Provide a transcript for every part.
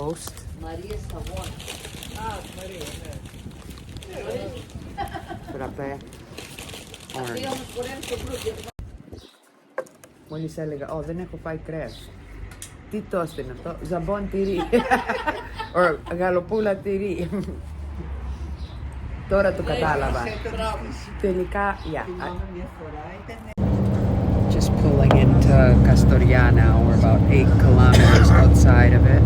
toast. Maria Savona. Maria, ναι. Φραπέ. Αυτή όμως χωράει στο μπρούκι. Μόλις έλεγα, δεν έχω φάει κρέας. Τι toast είναι αυτό? Ζαμπόν τυρί. Γαλοπούλα τυρί. Τώρα το κατάλαβα. Τελικά, Just pulling into Castoria now. We're about 8 kilometers outside of it.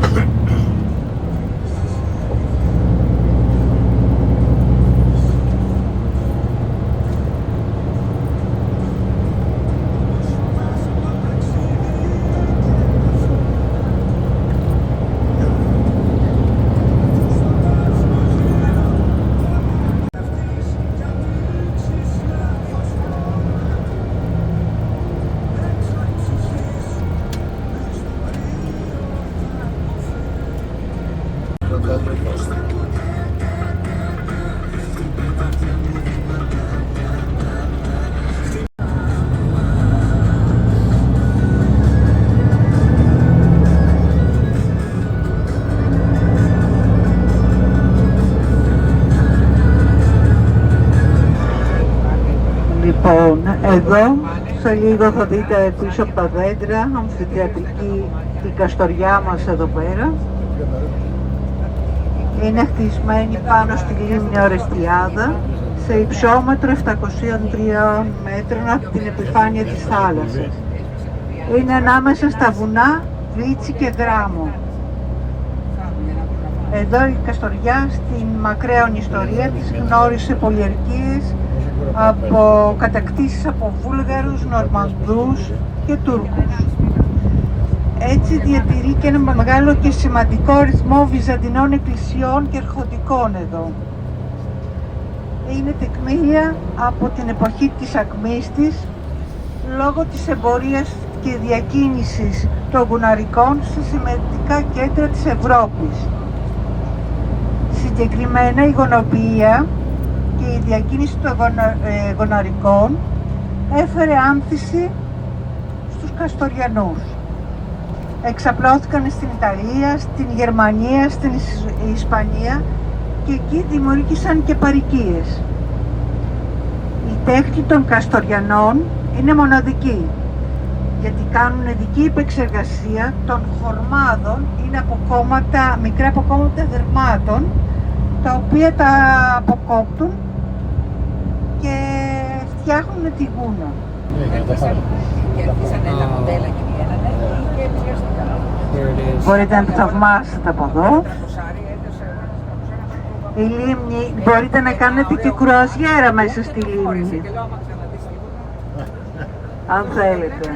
Λοιπόν, εδώ σε λίγο θα δείτε πίσω από τα δέντρα, αμφιτεατρική η Καστοριά μας εδώ πέρα. Είναι χτισμένη πάνω στη λίμνη Ορεστιάδα, σε υψόμετρο 703 μέτρων από την επιφάνεια της θάλασσας. Είναι ανάμεσα στα βουνά Βίτσι και Δράμο. Εδώ η Καστοριά στην μακραίων ιστορία της γνώρισε πολιορκίες από κατακτήσεις από Βούλγαρους, Νορμανδούς και Τούρκους. Έτσι διατηρεί και ένα μεγάλο και σημαντικό αριθμό βυζαντινών εκκλησιών και αρχοντικών εδώ. Είναι τεκμήρια από την εποχή της ακμής της, λόγω της εμπορίας και διακίνησης των γουναρικών σε σημαντικά κέντρα της Ευρώπης. Συγκεκριμένα η γονοποιία και η διακίνηση των γοναρικών έφερε άνθηση στους Καστοριανούς. Εξαπλώθηκαν στην Ιταλία, στην Γερμανία, στην Ισπανία και εκεί δημιούργησαν και παροικίες. Η τέχνη των Καστοριανών είναι μοναδική, γιατί κάνουν ειδική επεξεργασία των χορμάδων, είναι αποκόμματα, μικρά αποκόμματα δερμάτων, τα οποία τα αποκόπτουν και φτιάχνουν τη γούνα. Μπορείτε να το θαυμάσετε από εδώ. Η λίμνη, μπορείτε να κάνετε και κρουαζιέρα μέσα στη λίμνη, αν θέλετε.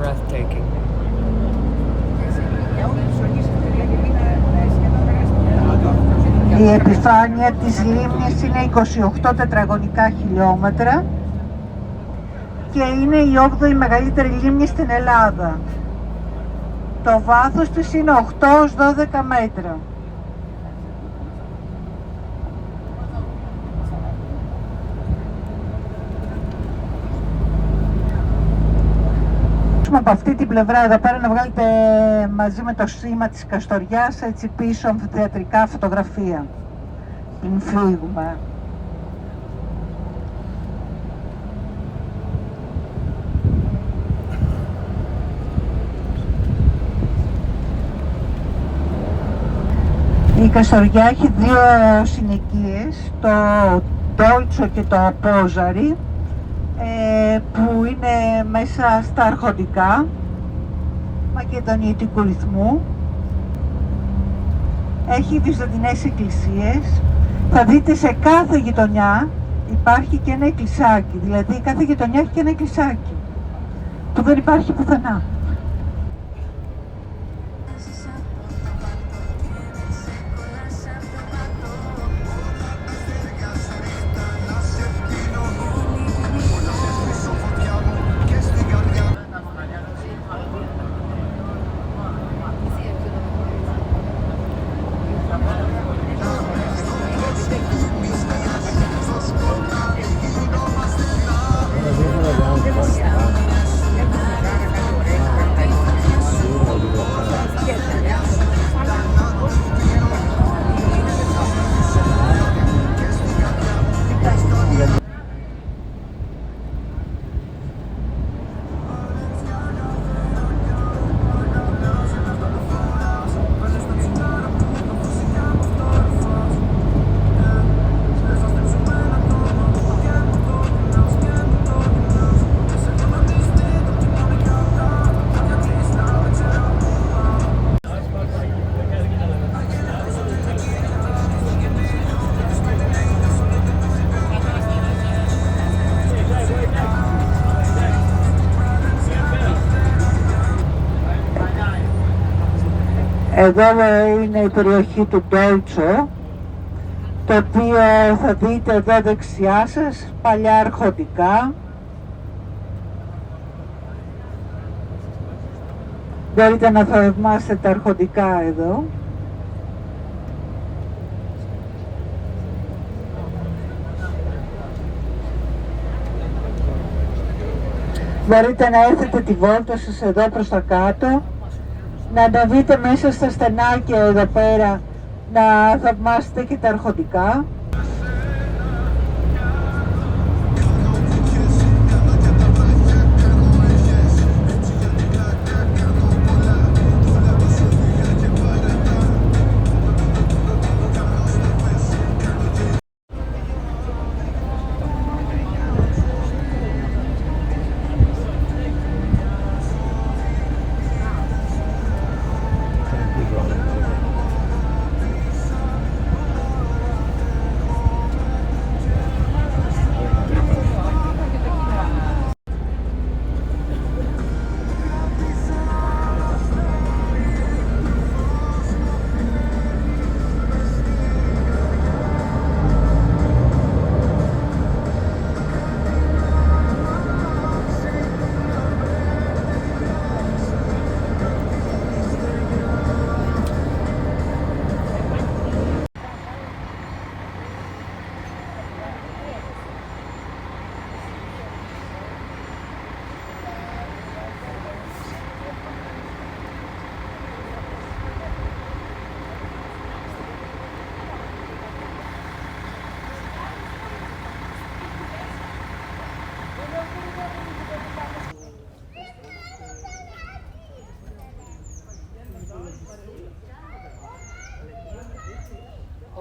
Breathtaking. Η επιφάνεια της λίμνης είναι 28 τετραγωνικά χιλιόμετρα και είναι η 8η μεγαλύτερη λίμνη στην Ελλάδα. Το βάθος της είναι 8 ως 12 μέτρα. Από αυτή την πλευρά εδώ πέρα να βγάλετε μαζί με το σήμα της Καστοριάς έτσι πίσω αμφιθεατρικά φωτογραφία πριν φύγουμε. Η Καστοριά έχει δύο συνοικίες, το Ντόλτσο και το Απόζαρι, που είναι μέσα στα αρχοντικά μακεδονιωτικού ρυθμού. Έχει βυζαντινές εκκλησίες. Θα δείτε σε κάθε γειτονιά υπάρχει και ένα εκκλησάκι, δηλαδή κάθε γειτονιά έχει και ένα εκκλησάκι που δεν υπάρχει πουθενά. Εδώ είναι η περιοχή του Ντόλτσο, το οποίο θα δείτε εδώ δεξιά σας, παλιά αρχοντικά. Μπορείτε να θαυμάσετε τα αρχοντικά εδώ. Μπορείτε να έρθετε τη βόλτα σας εδώ προς τα κάτω, να αναβείτε μέσα στα στενάκια εδώ πέρα, να θαυμάσετε και τα αρχοντικά.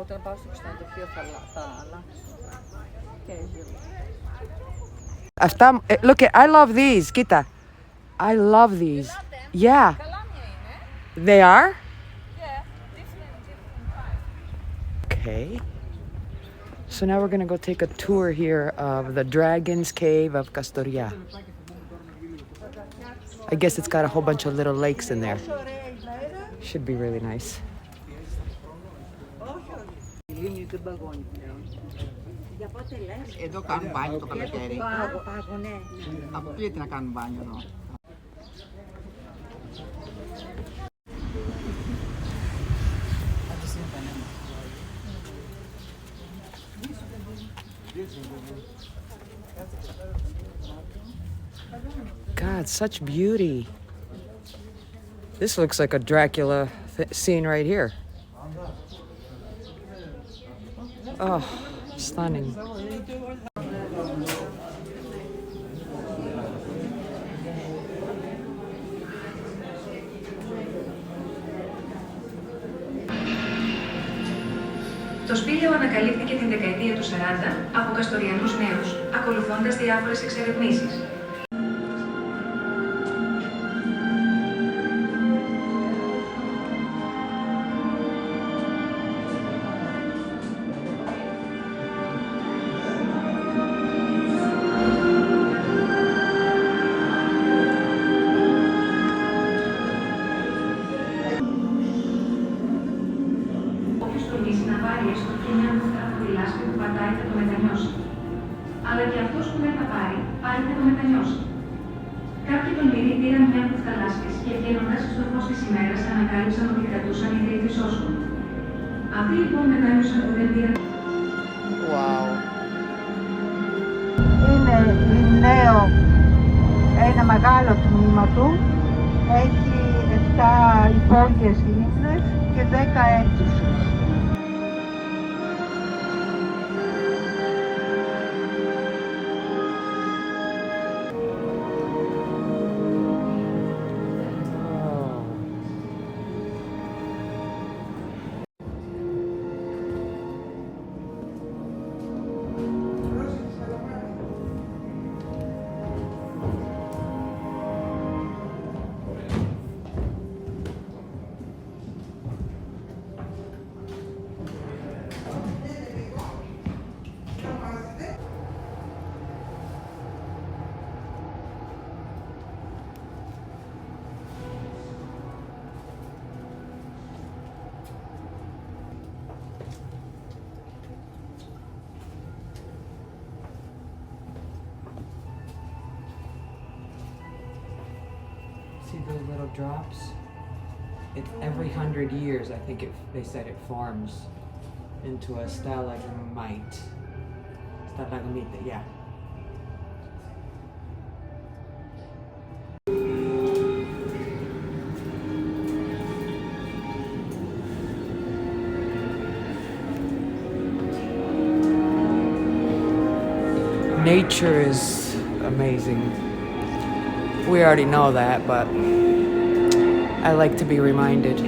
Όταν πάω στο ξενοδοχείο θα αλλάξω. Αυτά, look, I love these. Κοίτα. I love these. Yeah. They are? Okay. So now we're gonna go take a tour here of the Dragon's Cave of Castoria. I guess it's got a whole bunch of little lakes in there. Should be really nice. Εδώ κάνουν μπάνιο το καλοκαίρι. Πάγο, ναι. Αποκλείεται να κάνουν μπάνιο εδώ. God, such beauty. This looks like a Dracula scene right here. Oh, stunning. Το σπήλαιο ανακαλύφθηκε την δεκαετία του 40 από καστοριανούς νέους, ακολουθώντας διάφορες εξερευνήσεις. Αλλά και αυτός που δεν θα πάρει, πάλι θα το μετανιώσει. Κάποιοι τολμηροί πήραν μια από τις θαλάσσιες και βγαίνοντας στο φως της ημέρας ανακάλυψαν ότι κρατούσαν οι τρίτες όσων. Αυτοί λοιπόν μετάνιωσαν που δεν πήραν. Wow. Είναι νέο, ένα μεγάλο τμήμα του. Έχει 7 υπόγειες λίμνες και 10 αίθουσες. the little drops. Every 100 years, I think they said it forms into a stalagmite. Stalagmite, yeah. Nature is amazing. We already know that, but I like to be reminded.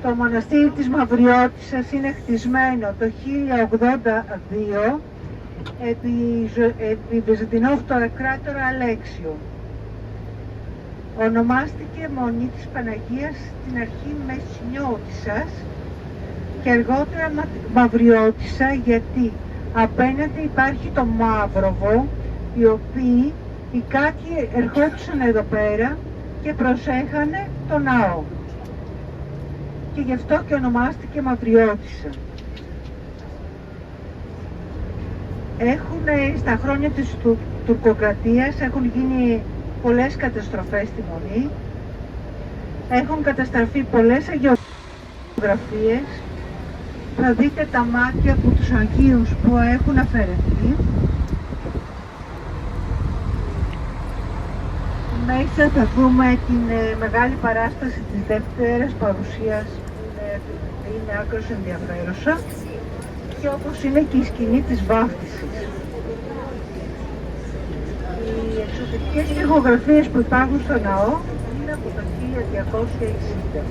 Το μοναστήρι της Μαυριώτισσας είναι χτισμένο το 1082 επί Βυζαντινό Αυτοκράτορα Αλέξιου. Ονομάστηκε Μονή της Παναγίας στην αρχή Μεσσηνιώτισσας και αργότερα Μαυριώτισσα, γιατί απέναντι υπάρχει το Μαύροβο, οι οποίοι οι κάτοικοι ερχόντουσαν εδώ πέρα και προσέχανε το ναό. Και γι' αυτό και ονομάστηκε Μαυριώτισσα. Στα χρόνια της τουρκοκρατίας έχουν γίνει πολλές καταστροφές στη Μονή. Έχουν καταστραφεί πολλές αγιογραφίες. Θα δείτε τα μάτια από τους Αγίους που έχουν αφαιρεθεί. Μέσα θα δούμε την μεγάλη παράσταση της δεύτερης παρουσίας, είναι άκρως ενδιαφέρουσα, και όπως είναι και η σκηνή της βάφτισης. Οι εξωτερικές ηχογραφίες που υπάρχουν στο ναό είναι από το 1260.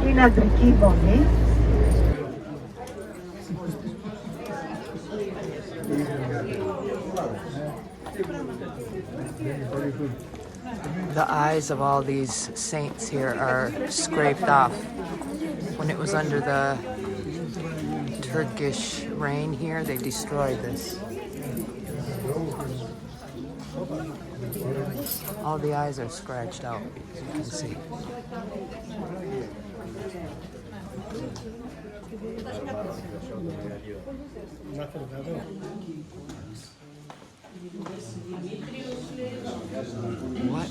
Είναι αντρική μονή. The eyes of all these saints here are scraped off. When it was under the Turkish reign here, they destroyed this. All the eyes are scratched out, as you can see. What?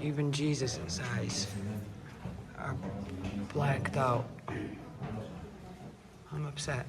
Even Jesus' eyes are blacked out. I'm upset.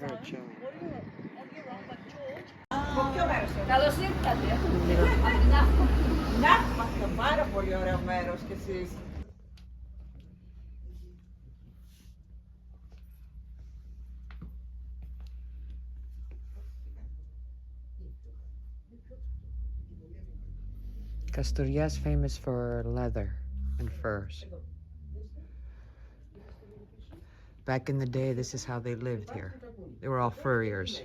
her chewing. Καλώς ήρθατε. Να, πάρα πολύ ωραίο μέρος κι εσείς. Kastoria is famous for leather and furs. Back in the day, this is how they lived here. They were all furriers.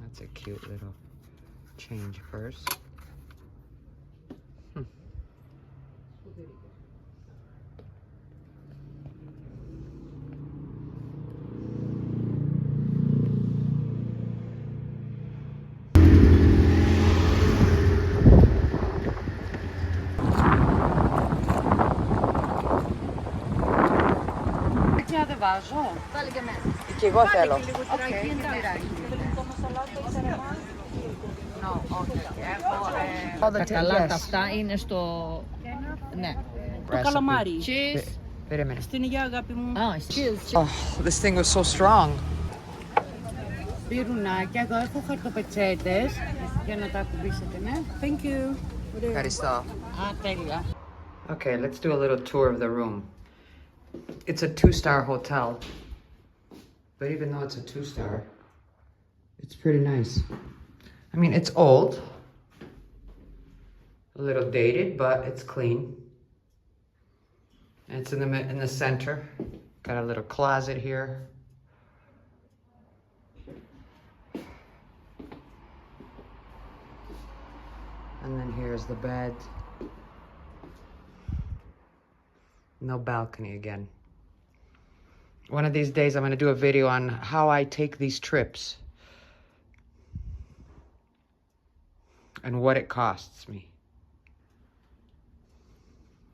That's a cute little change purse. Να δεν βάζω. Βάλε και μέσα. Και εγώ θέλω. Τα καλάτα αυτά είναι στο... Ναι. Το καλαμάρι. Cheese. Wait a minute. Στην υγεία αγάπη μου. Cheese. Oh, this thing was so strong. Πυρουνάκια, εδώ έχω χαρτοπετσέτες για να τα ακουμπήσετε, ναι. Thank you. Ευχαριστώ. Α, τέλεια. Okay, let's do a little tour of the room. It's a 2-star hotel. But even though it's a 2-star, it's pretty nice. I mean, it's old. A little dated, but it's clean. And it's in the center. Got a little closet here. And then here's the bed. No balcony again. One of these days I'm going to do a video on how I take these trips and what it costs me.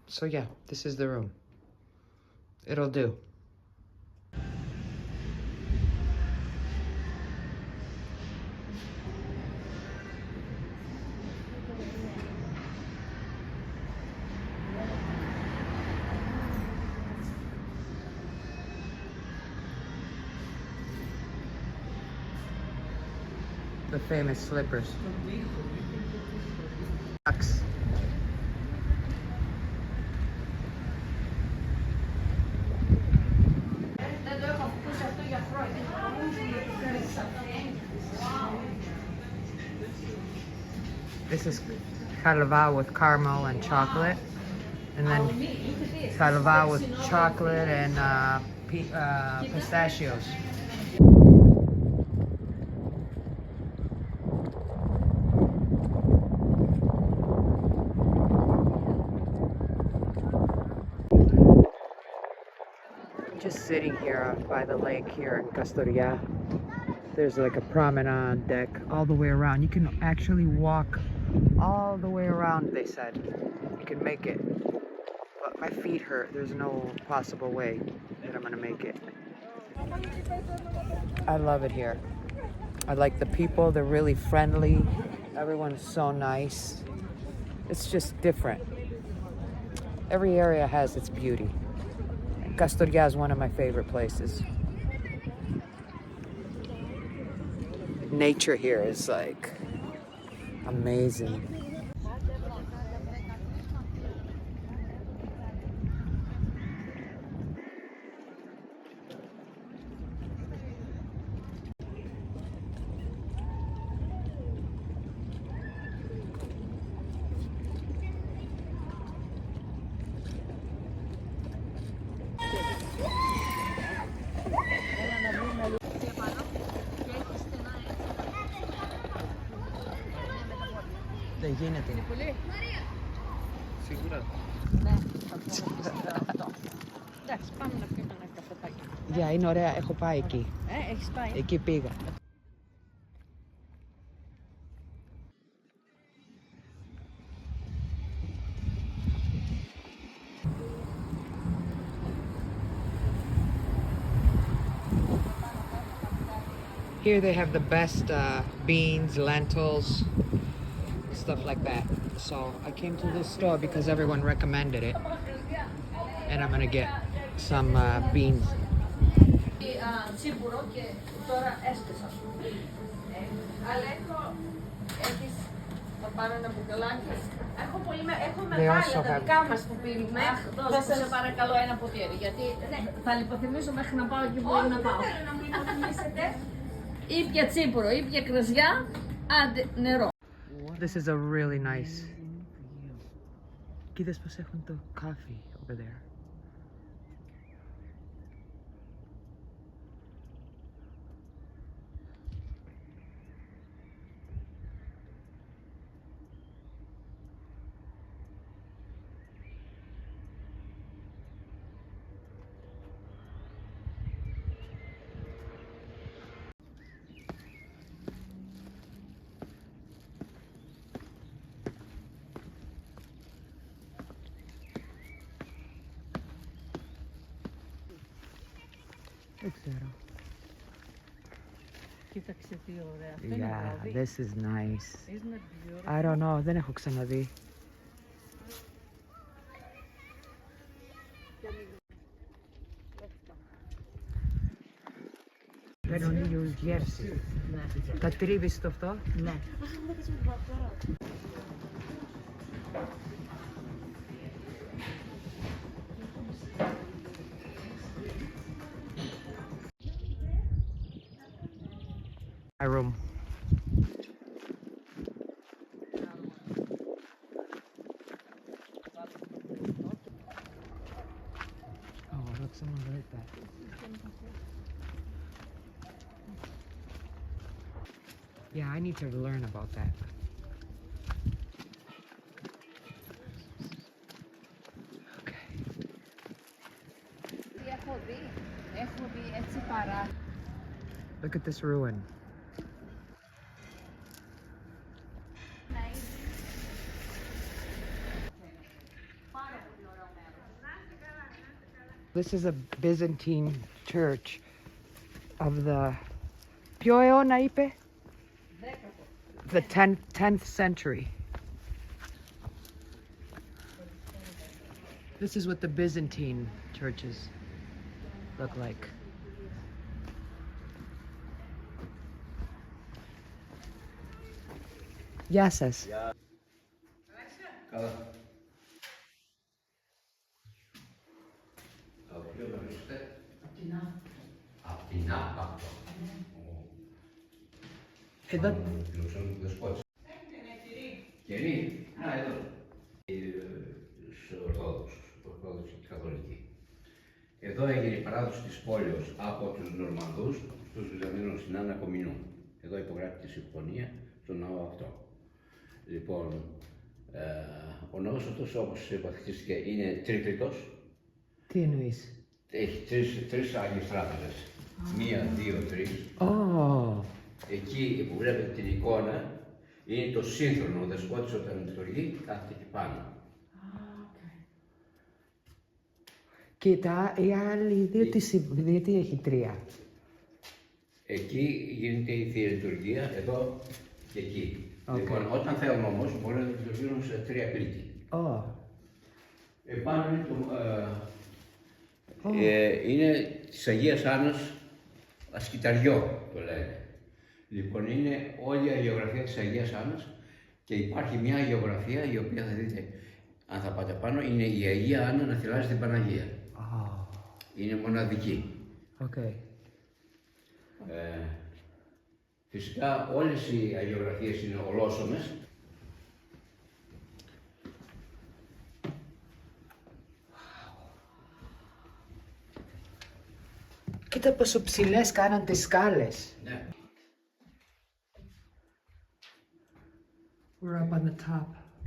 So yeah, this is the room. It'll do. The famous slippers. Ducks. This is halva with caramel and chocolate, and then halva with chocolate and pistachios. Just sitting here by the lake here in Kastoria. There's like a promenade deck all the way around. You can actually walk all the way around, they said. You can make it. But my feet hurt. There's no possible way that I'm gonna make it. I love it here. I like the people. They're really friendly. Everyone's so nice. It's just different. Every area has its beauty. Kastoria is one of my favorite places. Nature here is like amazing. Δεν γίνεται. Είναι πολύ. Σίγουρα. Ναι, θα πω. Εντάξει, πάμε να πιούμε ένα καφετάκι. Γεια, είναι ωραία. Έχω πάει εκεί. Έχεις πάει. Εκεί πήγα. Here they have the best beans, lentils, stuff like that. So I came to this store because everyone recommended it. And I'm gonna get some beans. Σίγουρο και τώρα έσκασα. Αλλά έχεις θα πάρω ένα μπουκαλάκι. Έχω μεγάλα also τα have- δικά μας που πίνουμε. Δώσε σε παρακαλώ ένα ποτήρι, γιατί θα λιποθυμίσω μέχρι να πάω εκεί που πρέπει να πάω. Ήπια τσίπουρο, ήπια κρασιά, άντε νερό. This is a really nice. Κοίτας πως έχουν το coffee over there. Δεν ξέρω. Κοίταξε τι ωραία. Αυτό είναι Yeah, βράδυ. this is nice. Isn't it beautiful? I don't know, δεν έχω ξαναδεί. Παίρνουν ίδιους γεύση. Ναι. Τα τρίβεις στο αυτό. Ναι. My room. Oh, look, someone wrote that. Yeah, I need to learn about that. Okay. Έχω δει έτσι παρά. Look at this ruin. This is a Byzantine church of the ποιο αιώνα είπε? The 10th century. This is what the Byzantine churches look like. Γεια σας. Καλά. Από ποιο μέρος είστε? Απ' την Άπακτο. Εδώ Φιλοξενούν δεσπότης. Κερί. Να, εδώ. Στους Ορθόδοξους και Καθολικοί. Εδώ έγινε η παράδοση της πόλεως από τους Νορμανδούς στους Βυζαντινούς στην Άννα Κομινού. Εδώ υπογράφηκε συμφωνία στον ναό αυτό. Λοιπόν, ο ναός αυτός όπως υπαρχίστηκε είναι τρίπλητος. τι εννοείς? Έχει τρεις Άγιες Τράπεζες. Μία, δύο, τρεις. Oh. Εκεί που βλέπετε την εικόνα είναι το σύνθρονο. Ο δεσπότης όταν λειτουργεί κάθεται εκεί πάνω. Κοίτα, οι άλλοι δύο γιατί έχει τρία. Εκεί γίνεται η Θεία Λειτουργία, εδώ και εκεί. Okay. Λοιπόν, όταν θέλουν όμως μπορεί να λειτουργούν σε τρία πλήτη. Oh. Επάνω είναι, είναι της Αγίας Άννας ασκηταριό το λένε. Λοιπόν, είναι όλη η αγιογραφία της Αγίας Άννας και υπάρχει μια αγιογραφία η οποία θα δείτε αν θα πάτε πάνω, είναι η Αγία Άννα να θυλάζει την Παναγία. Oh. Είναι μοναδική. Okay. Φυσικά όλες οι αγιογραφίες είναι ολόσωμες. Κοίτα πόσο ψηλές κάναν τις σκάλες. Ναι. We're up on the top.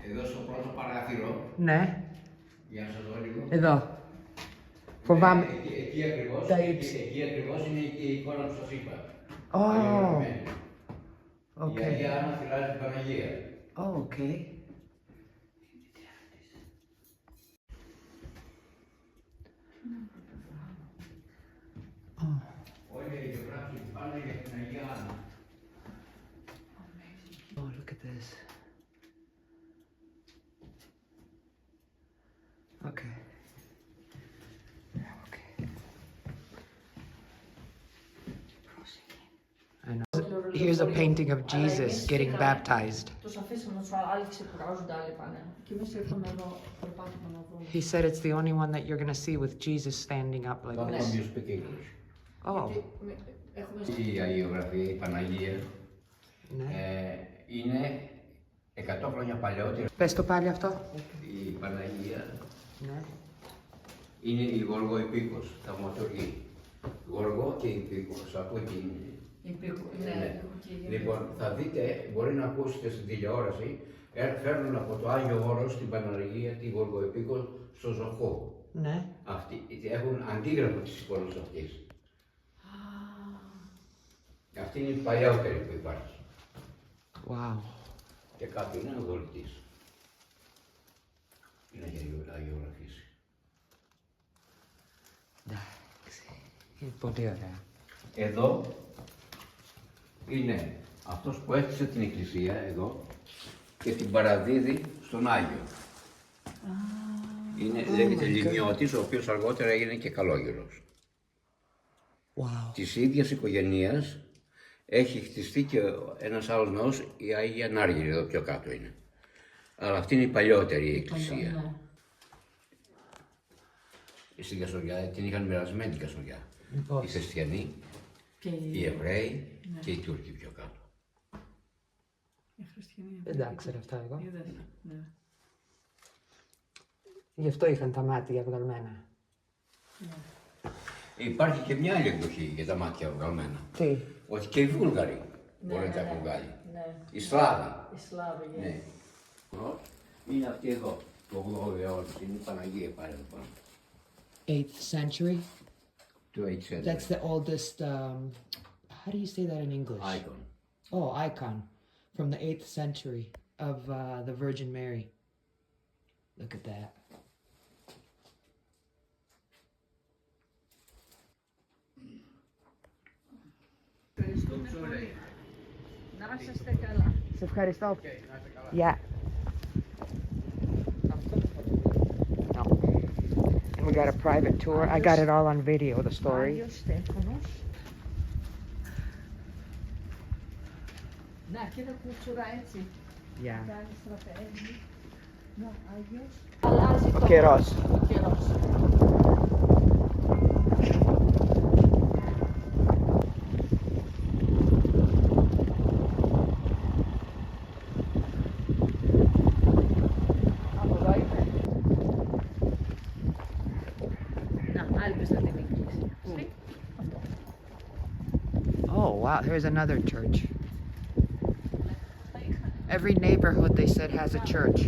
Εδώ στο πρώτο παράθυρο, Ναι, για να σας δω λίγο. εδώ. Φοβάμαι. Εκεί ακριβώς, Τα ύψη. εκεί ακριβώς είναι η εικόνα που σας είπα. Oh. Αγιογραφημένη. Η Okay. Αγία Άννα θυλάζει την Παναγία. Oh, okay. Oh. Όλοι Oh, look at this. Okay. Okay. I know. Here's a painting of Jesus getting baptized. Τους αφήσαμε, άλλοι ξεκουράζονται, άλλοι πάνε. Και εμείς ήρθαμε εδώ, περπάτημα να δούμε. He said it's the only one that you're gonna see with Jesus standing up like Don't this. you speak English. Oh, Έχουμε Η Αγιογραφία, η Παναγία, ναι. είναι 100 χρόνια παλιότερη. Πες το πάλι αυτό. Η Παναγία Ναι. είναι η Γόργο Υπήκος, θαυματουργή. Γόργο και Υπήκος, από εκεί. Ναι. Λοιπόν, θα δείτε, μπορεί να ακούσετε στην τηλεόραση, φέρνουν από το Άγιο Όρος στην Παναγία τη Γόργο Υπήκο στο Ζωχό. Ναι. Αυτοί έχουν αντίγραφο της εικόνας αυτής. Αυτή είναι η παλιότερη που υπάρχει. Wow. Και κάτω είναι ο δωρητής. Είναι αγιογραφήσει. Εντάξει. Είναι πολύ ωραία. Εδώ είναι αυτός που έκτισε την εκκλησία εδώ και την παραδίδει στον Άγιο. Είναι λέγεται Λιμιώτης, ο οποίος αργότερα έγινε και καλόγερος. Wow. Της ίδιας οικογένειας έχει χτιστεί και ένας άλλος ναός, η Αγία Νάργυρη, εδώ πιο κάτω είναι. Αλλά αυτή είναι η παλιότερη εκκλησία. Στην Καστοριά την είχαν μοιρασμένη την Καστοριά. Οι χριστιανοί, οι Εβραίοι και οι Τούρκοι πιο κάτω. Δεν τα ήξερα αυτά εγώ. Γι' αυτό είχαν τα μάτια βγαλμένα. Υπάρχει και μια άλλη εκδοχή για τα μάτια βγαλμένα. Τι. Ότι και οι Βούλγαροι μπορεί να τα έχουν βγάλει. Οι Σλάβοι. Ναι. Είναι αυτή εδώ. Το 8ο αιώνα. Είναι η Παναγία πάλι εδώ πάνω. 8th century? Το 8th That's the oldest, how do you say that in English? icon. Oh, icon. From the 8th century of the Virgin Mary. Look at that. Ευχαριστούμε πολύ. Να είστε καλά. Σε ευχαριστώ. Yeah. No. And we got a private tour. I got it all on video, the story. Άγιος Στέφανος. Να, κοίτα κουτσουρά έτσι. Yeah. Κάνει στραπέζι. Να, Άγιος. Αλλάζει Ο καιρός. Ο καιρός. Από εδώ είμαι. Να, άλλη πες να την εκκλησία. Αυτό. Oh, wow. Here's another church. Every neighborhood, they said, has a church.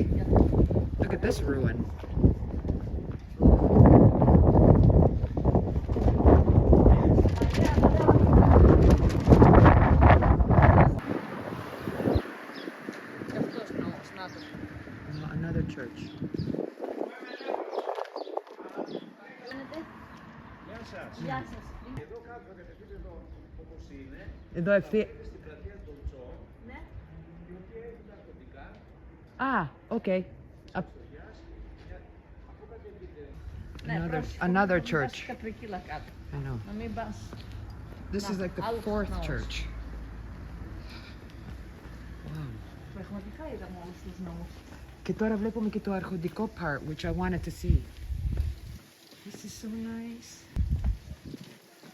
Look at this ruin. Αυτός νόμος, να το. Another church. Γεια σας. Εδώ ευθύ... Ναι. Ah, okay. Another church. Κάτω. I know. Να μην πας. This is like the άλλος fourth ναός. church. Wow. Πραγματικά είδαμε όλους τους νόμους. Και τώρα βλέπουμε και το αρχοντικό part, which I wanted to see. This is so nice.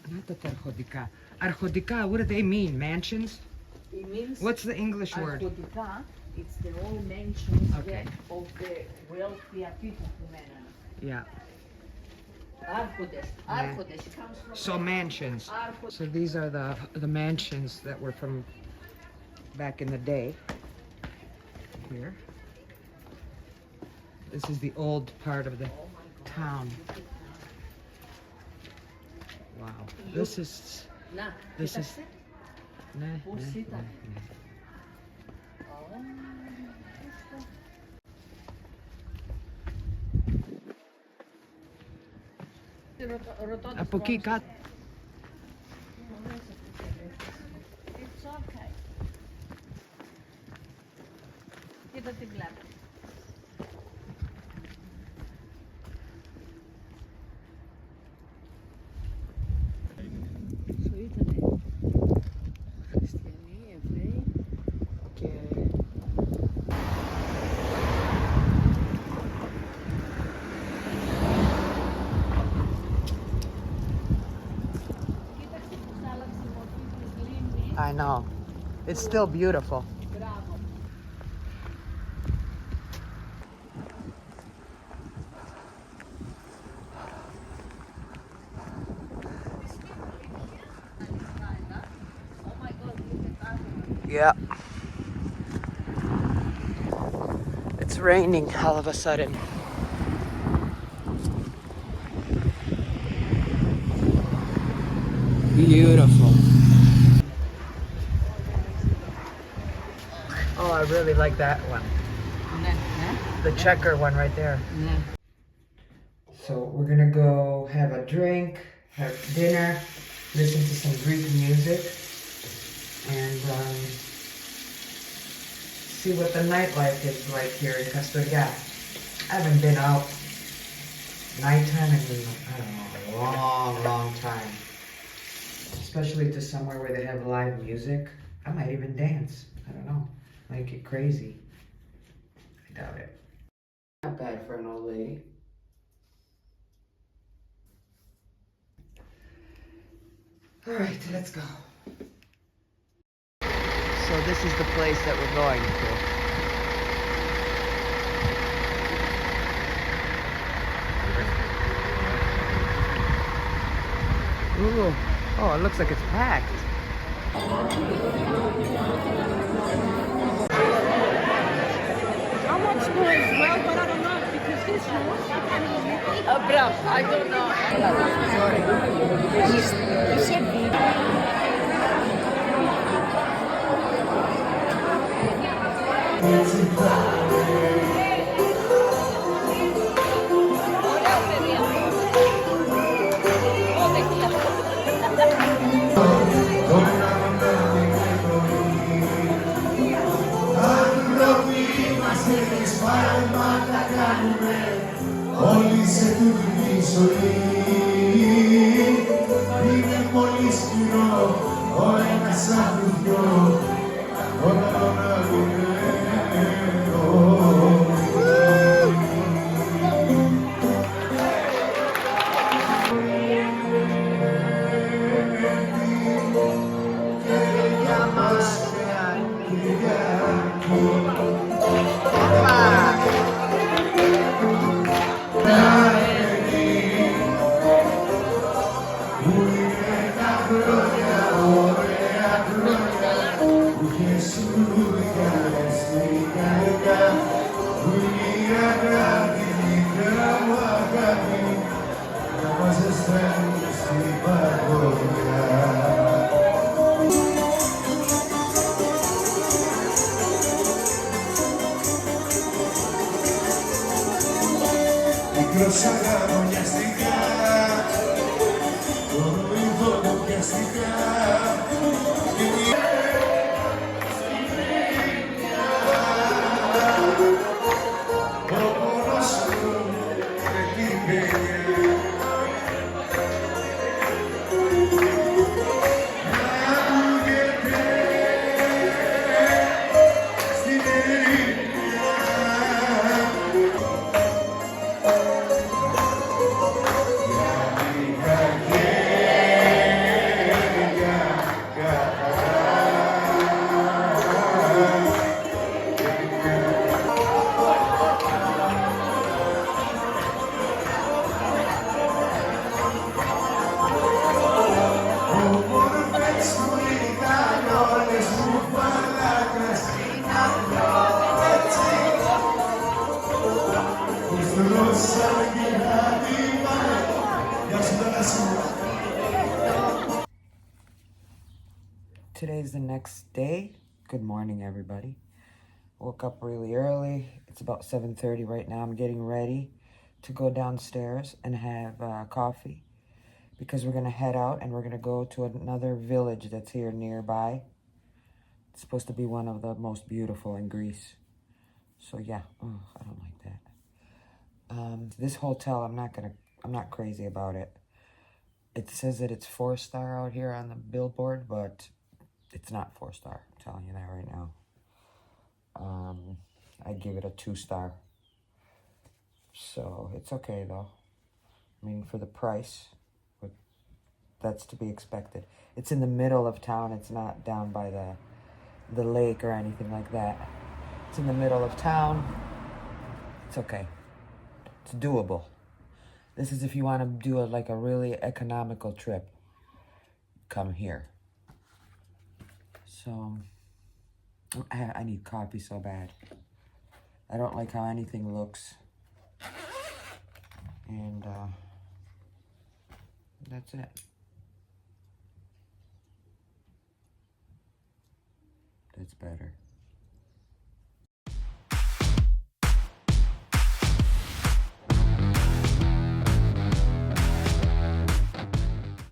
Να τα αρχοντικά. Αρχοντικά, what do they mean? Mansions? It means What's the English word? αρχοντικά, it's the only mansions Okay. of the wealthier people που μένανε. Yeah. Άρχοντες. Άρχοντες. It comes from So mansions. άρχοντες. So these are the mansions that were from back in the day. Here. This is the old part of the town. Wow. This is... Να, This κοίταξε. Ναι, Πώς ναι, ήταν. ναι. Ρωτώντας Από εκεί το κάτω. την πλάτη. Ήτανε χριστιανοί, Εβραίοι και Κοίταξε πως άλλαξε η μορφή της λίμνης. I know. It's still beautiful. Μπράβο. Yeah. It's raining all of a sudden. Beautiful. Oh, I really like that one. The checker one right there. So we're gonna go have a drink, have dinner, listen to some Greek music, and see what the nightlife is like here in Castoria. I haven't been out nighttime in, I don't know, a long time. Especially to somewhere where they have live music. I might even dance. I don't know. Might get crazy. I doubt it. Not bad for an old lady. Alright, let's go. So this is the place that we're going to. Ooh. Oh, it looks like it's packed. How much more as well, but I don't know because this one, bro, I don't know. You said Όλοι σε τούτη τη ζωή είναι πολύ σκληρό ο ένας απ' τους δυο όταν Μικρός αγωνιαστικά, το είδω το πιαστικά. Ο πόνος μου με την παιδιά να ακούγεται στην ερημιά. Today's the next day. Good morning, everybody. Woke up really early. It's about 7:30 right now. I'm getting ready to go downstairs and have coffee because we're going to head out and we're going to go to another village that's here nearby. It's supposed to be one of the most beautiful in Greece. So yeah, I don't like that. This hotel, I'm not crazy about it. It says that it's 4-star out here on the billboard, but it's not 4-star. I'm telling you that right now. I'd give it a 2-star. So it's okay though. I mean, for the price, that's to be expected. It's in the middle of town. It's not down by the lake or anything like that. It's in the middle of town. It's okay. It's doable. This is if you want to do like a really economical trip. Come here. So, I need coffee so bad. I don't like how anything looks. And, that's it. That's better.